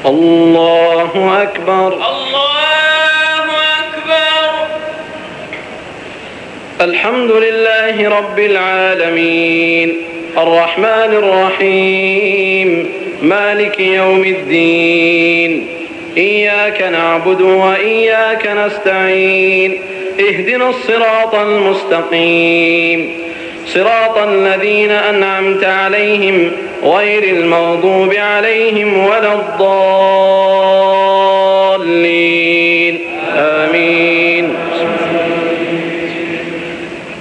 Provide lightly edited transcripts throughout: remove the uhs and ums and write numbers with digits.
الله أكبر. الله أكبر. الحمد لله رب العالمين الرحمن الرحيم مالك يوم الدين إياك نعبد وإياك نستعين اهدنا الصراط المستقيم صراط الذين أنعمت عليهم غير المغضوب عليهم ولا الضالين آمين.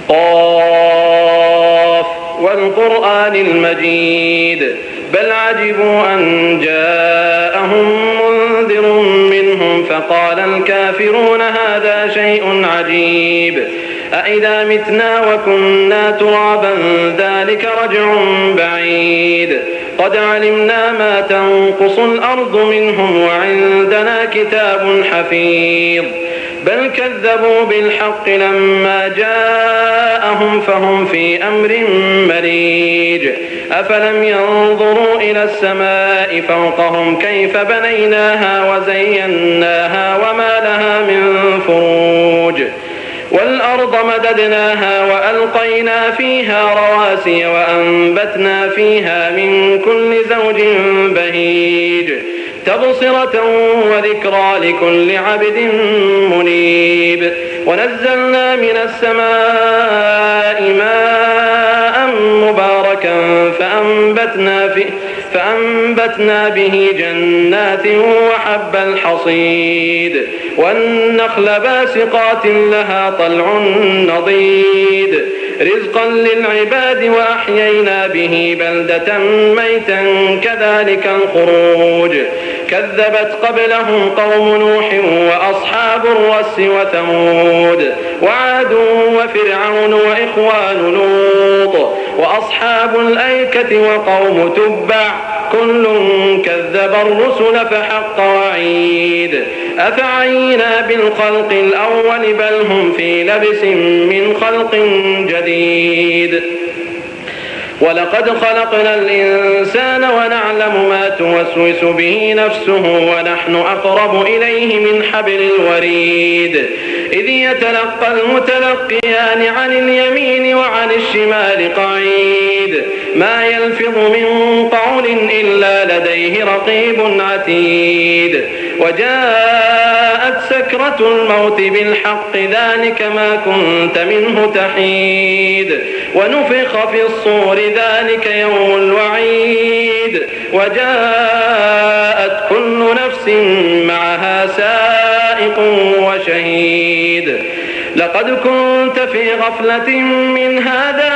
قاف والقرآن المجيد بل عجبوا أن جاءهم منذر منهم فقال الكافرون هذا شيء عجيب أإذا متنا وكنا ترابا ذلك رجع بعيد قد علمنا ما تنقص الأرض منهم وعندنا كتاب حفيظ بل كذبوا بالحق لما جاءهم فهم في أمر مريج أفلم ينظروا إلى السماء فوقهم كيف بنيناها وزيناها وما لها من فروج والأرض مددناها وألقينا فيها رواسي وأنبتنا فيها من كل زوج بهيج تبصرة وذكرى لكل عبد منيب ونزلنا من السماء ماء مباركا فأنبتنا به جنات وحب الحصيد والنخل باسقات لها طلع نضيد رزقا للعباد وأحيينا به بلدة ميتا كذلك الخروج كذبت قبلهم قوم نوح وأصحاب الرس وثمود وعاد وفرعون وإخوان لوط وأصحاب الأيكة وقوم تبع كل كذب الرسل فحق وعيد أفعينا بالخلق الأول بل هم في لبس من خلق جديد ولقد خلقنا الإنسان ونعلم ما توسوس به نفسه ونحن أقرب إليه من حبل الوريد إذ يتلقى المتلقيان عن اليمين وعن الشمال قعيد ما يلفظ من قول إلا لديه رقيب عتيد وجاءت سكرة الموت بالحق ذلك ما كنت منه تحيد ونفخ في الصور ذلك يوم الوعيد وجاءت كل نفس معها سائق وشهيد لقد كنت في غفلة من هذا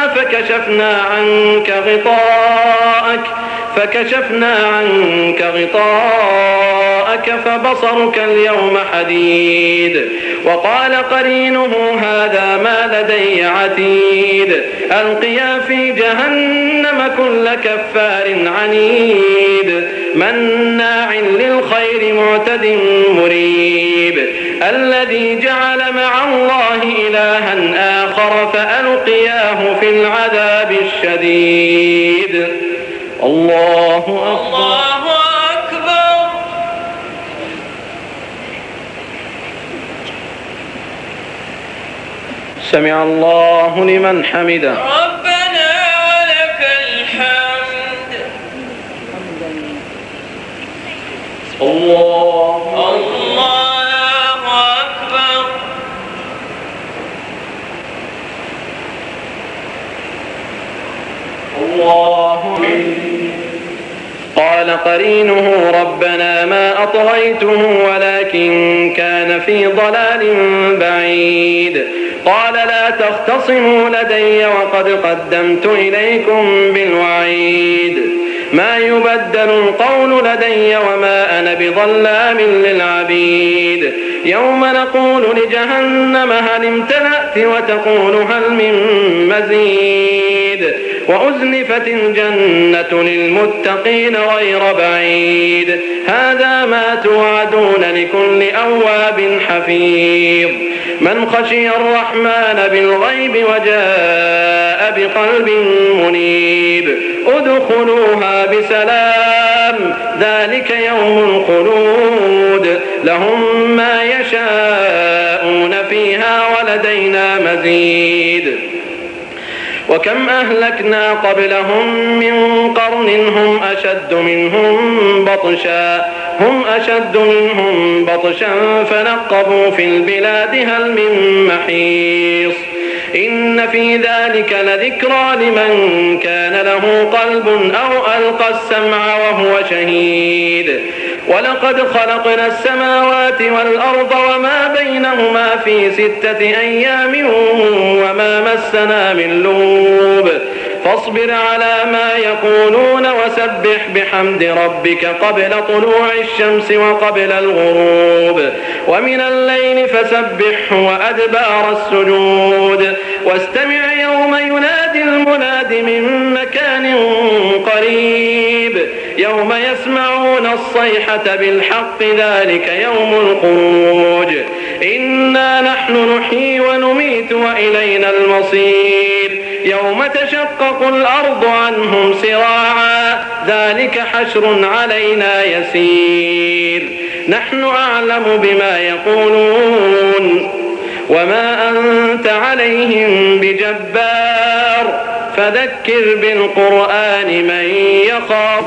فكشفنا عنك غطاءك فبصرك اليوم حديد وقال قرينه هذا ما لدي عتيد ألقيا في جهنم كل كفار عنيد مناع للخير معتد مريب الذي جعل مع الله إلها آخر فألقياه في العذاب الشديد. الله أكبر. الله أكبر. سمع الله لمن حمده. ربنا ولك الحمد. الله أكبر. الله قال قرينه ربنا ما أطغيته ولكن كان في ضلال بعيد قال لا تختصموا لدي وقد قدمت إليكم بالوعيد ما يبدل القول لدي وما أنا بظلام للعبيد يوم نقول لجهنم هل امتلأت وتقول هل من مزيد وأزلفت الجنة للمتقين غير بعيد هذا ما توعدون لكل أواب حفيظ من خشي الرحمن بالغيب وجاء بقلب منيب ادخلوها بسلام ذلك يوم الخلود لهم ما يشاءون فيها ولدينا مزيد وكم أهلكنا قبلهم من قرن هم أشد منهم بطشا فنقبوا في البلاد هل من محيص إن في ذلك لذكرى لمن كان له قلب أو ألقى السمع وهو شهيد ولقد خلقنا السماوات والأرض وما بينهما في 6 أيام وما مسنا من لغوب فاصبر على ما يقولون وسبح بحمد ربك قبل طلوع الشمس وقبل الغروب ومن الليل فسبحه وأدبار السجود واستمع يوم ينادي المناد من مكان قريب يوم يسمعون الصيحة بالحق ذلك يوم الخروج إنا نحن نحيي ونميت وإلينا المصير يوم تشقق الأرض عنهم سراعا ذلك حشر علينا يسير نحن أعلم بما يقولون وما أنت عليهم بجبار فذكر بالقرآن من يخاف